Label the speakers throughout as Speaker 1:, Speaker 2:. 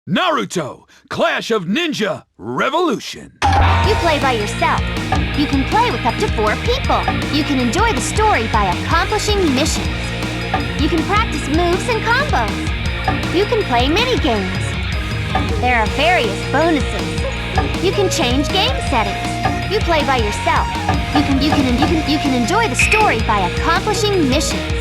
Speaker 1: Naruto, Clash of Ninja Revolution.
Speaker 2: You play by yourself. You can play with up to 4 people. You can enjoy the story by accomplishing missions. You can practice moves and combos. You can play mini-games. There are various bonuses. You can change game settings. You play by yourself. You can enjoy the story by accomplishing missions.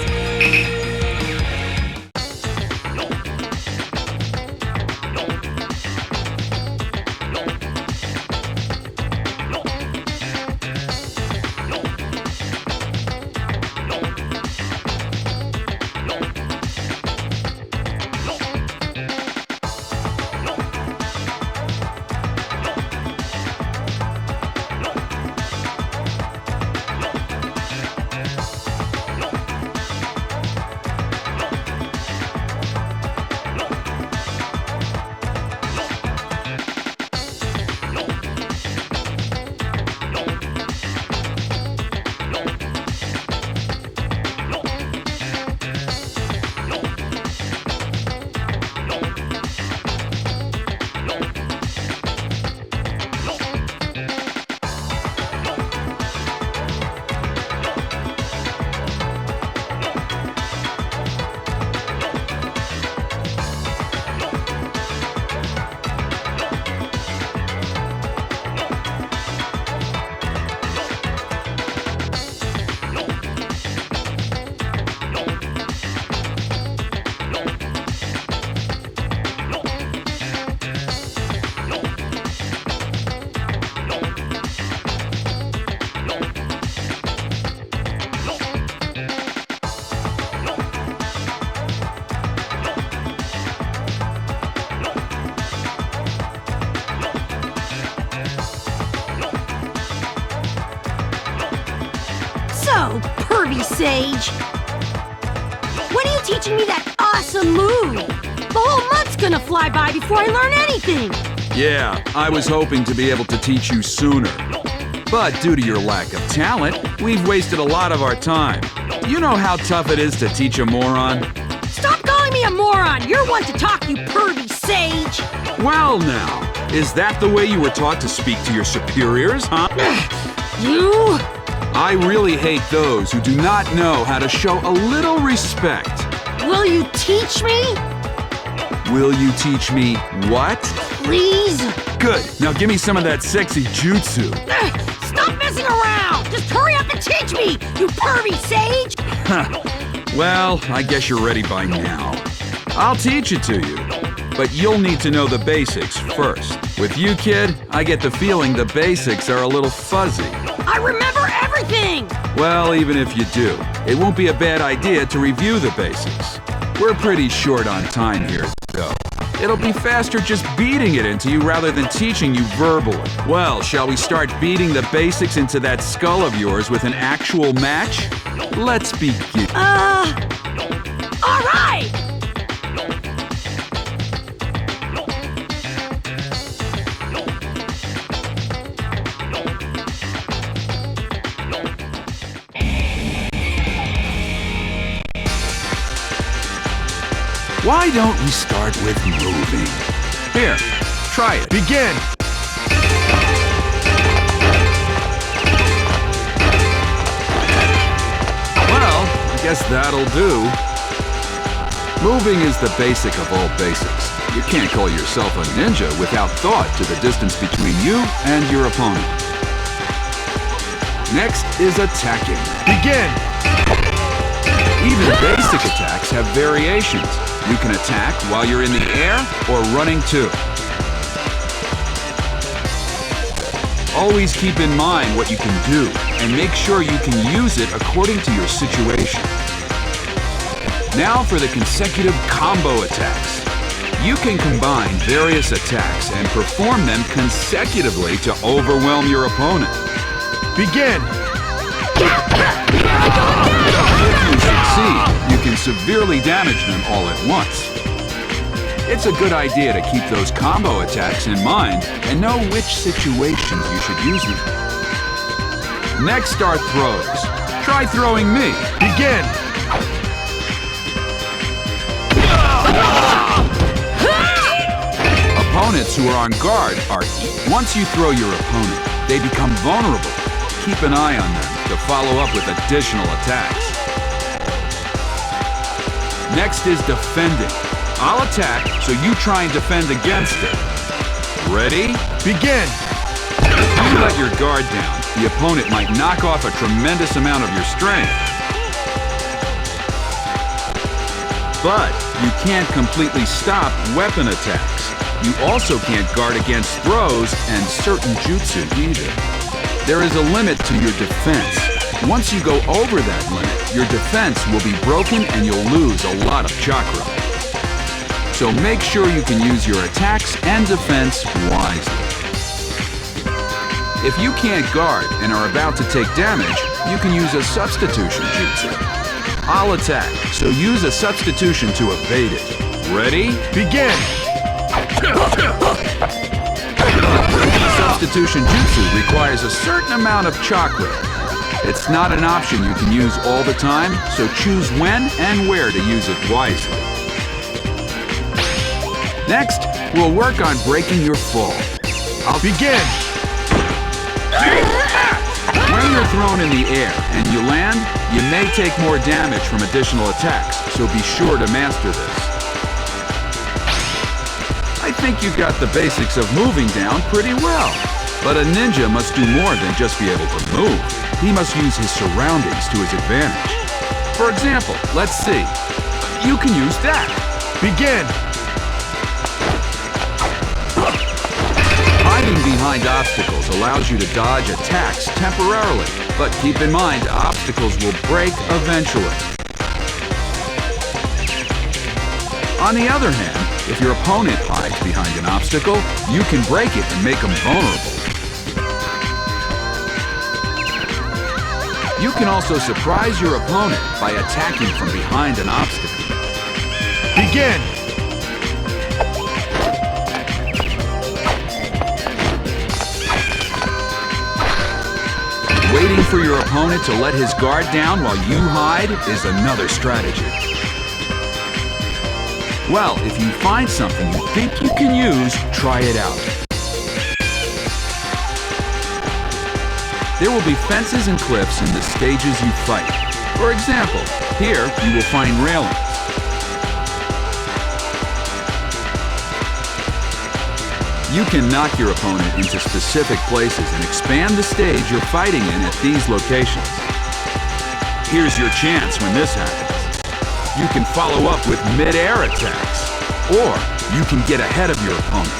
Speaker 3: So, pervy sage! When are you teaching me that awesome move? The whole month's gonna fly by before I learn anything!
Speaker 1: Yeah, I was hoping to be able to teach you sooner. But due to your lack of talent, we've wasted a lot of our time. Do you know how tough it is to teach a moron?
Speaker 3: Stop calling me a moron! You're one to talk, you pervy sage!
Speaker 1: Well now, is that the way you were taught to speak to your superiors, huh?
Speaker 3: You?
Speaker 1: I really hate those who do not know how to show a little respect.
Speaker 3: Will you teach me?
Speaker 1: Will you teach me what?
Speaker 3: Please?
Speaker 1: Good. Now give me some of that sexy jutsu.
Speaker 3: Stop messing around! Just hurry up and teach me, you pervy sage!
Speaker 1: Well, I guess you're ready by now. I'll teach it to you, but you'll need to know the basics first. With you, kid, I get the feeling the basics are a little fuzzy.
Speaker 3: I remember everything!
Speaker 1: Well, even if you do, it won't be a bad idea to review the basics. We're pretty short on time here, though. It'll be faster just beating it into you rather than teaching you verbally. Well, shall we start beating the basics into that skull of yours with an actual match? Let's begin.
Speaker 3: All right!
Speaker 1: Why don't we start with moving? Here, try it. Begin! Well, I guess that'll do. Moving is the basic of all basics. You can't call yourself a ninja without thought to the distance between you and your opponent. Next is attacking. Begin! Even basic attacks have variations. You can attack while you're in the air or running too. Always keep in mind what you can do and make sure you can use it according to your situation. Now for the consecutive combo attacks. You can combine various attacks and perform them consecutively to overwhelm your opponent. Begin! If you succeed, you can severely damage them all at once. It's a good idea to keep those combo attacks in mind and know which situations you should use them. Next are throws. Try throwing me. Begin! opponents who are on guard are once you throw your opponent, they become vulnerable. Keep an eye on them to follow up with additional attacks. Next is defending. I'll attack, so you try and defend against it. Ready? Begin! If you let your guard down, the opponent might knock off a tremendous amount of your strength. But you can't completely stop weapon attacks. You also can't guard against throws and certain jutsu either. There is a limit to your defense. Once you go over that limit, your defense will be broken and you'll lose a lot of chakra. So make sure you can use your attacks and defense wisely. If you can't guard and are about to take damage, you can use a substitution jutsu. I'll attack, so use a substitution to evade it. Ready? Begin! Substitution jutsu requires a certain amount of chakra. It's not an option you can use all the time, so choose when and where to use it wisely. Next, we'll work on breaking your fall. I'll begin! When you're thrown in the air and you land, you may take more damage from additional attacks, so be sure to master this. I think you've got the basics of moving down pretty well. But a ninja must do more than just be able to move. He must use his surroundings to his advantage. For example, let's see. You can use that. Begin! Hiding behind obstacles allows you to dodge attacks temporarily, but keep in mind obstacles will break eventually. On the other hand, if your opponent hides behind an obstacle, you can break it and make him vulnerable. You can also surprise your opponent by attacking from behind an obstacle. Begin! Waiting for your opponent to let his guard down while you hide is another strategy. Well, if you find something you think you can use, try it out. There will be fences and cliffs in the stages you fight. For example, here you will find railings. You can knock your opponent into specific places and expand the stage you're fighting in at these locations. Here's your chance when this happens. You can follow up with mid-air attacks, or you can get ahead of your opponent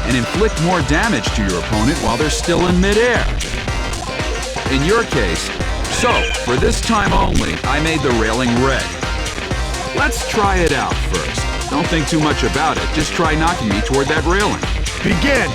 Speaker 1: and inflict more damage to your opponent while they're still in mid-air. In your case, so for this time only, I made the railing red. Let's try it out first. Don't think too much about it, just try knocking me toward that railing. Begin!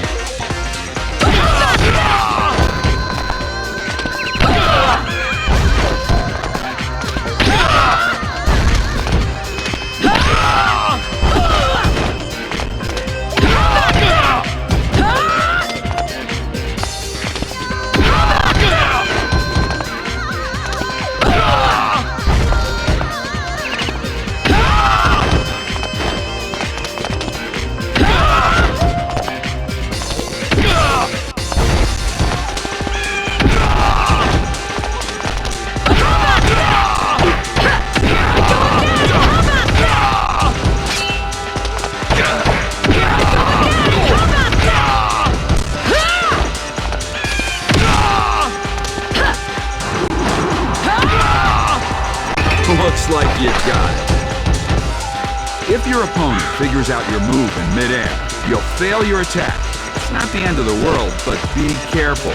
Speaker 1: Looks like you got it. If your opponent figures out your move in midair, you'll fail your attack. It's not the end of the world, but be careful.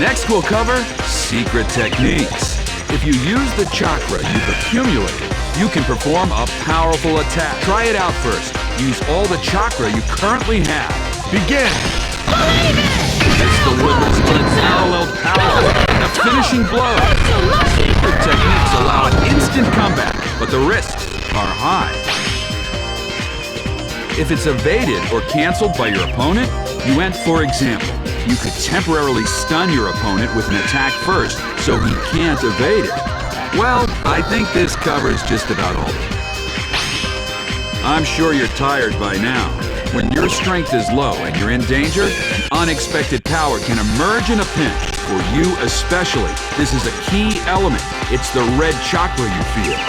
Speaker 1: Next we'll cover secret techniques. If you use the chakra you've accumulated, you can perform a powerful attack. Try it out first. Use all the chakra you currently have. Begin! It's the woodman's unparalleled power and a finishing blow. Secret techniques allow an instant comeback, but the risks are high. If it's evaded or canceled by your opponent, for example, you could temporarily stun your opponent with an attack first, so he can't evade it. Well, I think this covers just about all of it. I'm sure you're tired by now. When your strength is low and you're in danger, unexpected power can emerge in a pinch. For you especially, this is a key element. It's the red chakra you feel.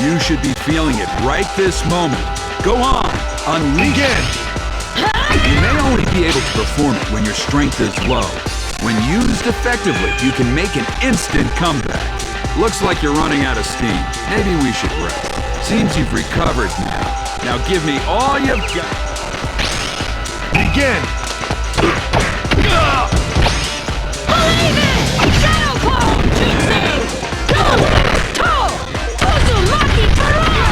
Speaker 1: You should be feeling it right this moment. Go on, unleash it. You may only be able to perform it when your strength is low. When used effectively, you can make an instant comeback. Looks like you're running out of steam. Maybe we should rest. Seems you've recovered now. Now give me all you've got.
Speaker 4: Begin!
Speaker 3: Believe it! Shadow Clone Jutsu! Go! Uzumaki Parade!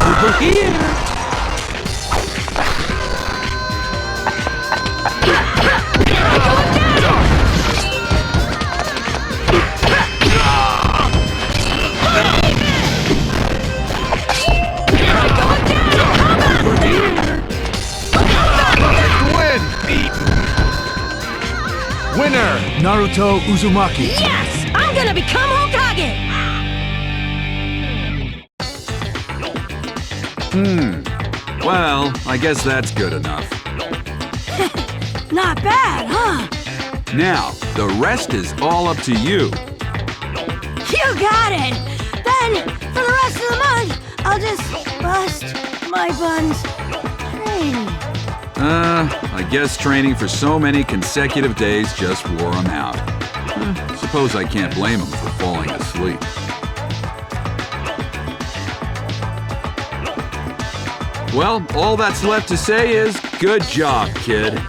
Speaker 1: Over here!
Speaker 4: Winner, Naruto Uzumaki.
Speaker 3: Yes! I'm gonna become Hokage!
Speaker 1: Well, I guess that's good enough.
Speaker 3: Not bad, huh?
Speaker 1: Now, the rest is all up to you.
Speaker 3: You got it! Then, for the rest of the month, I'll just bust my buns training.
Speaker 1: I guess training for so many consecutive days just wore him out. Suppose I can't blame him for falling asleep. Well, all that's left to say is, good job, kid.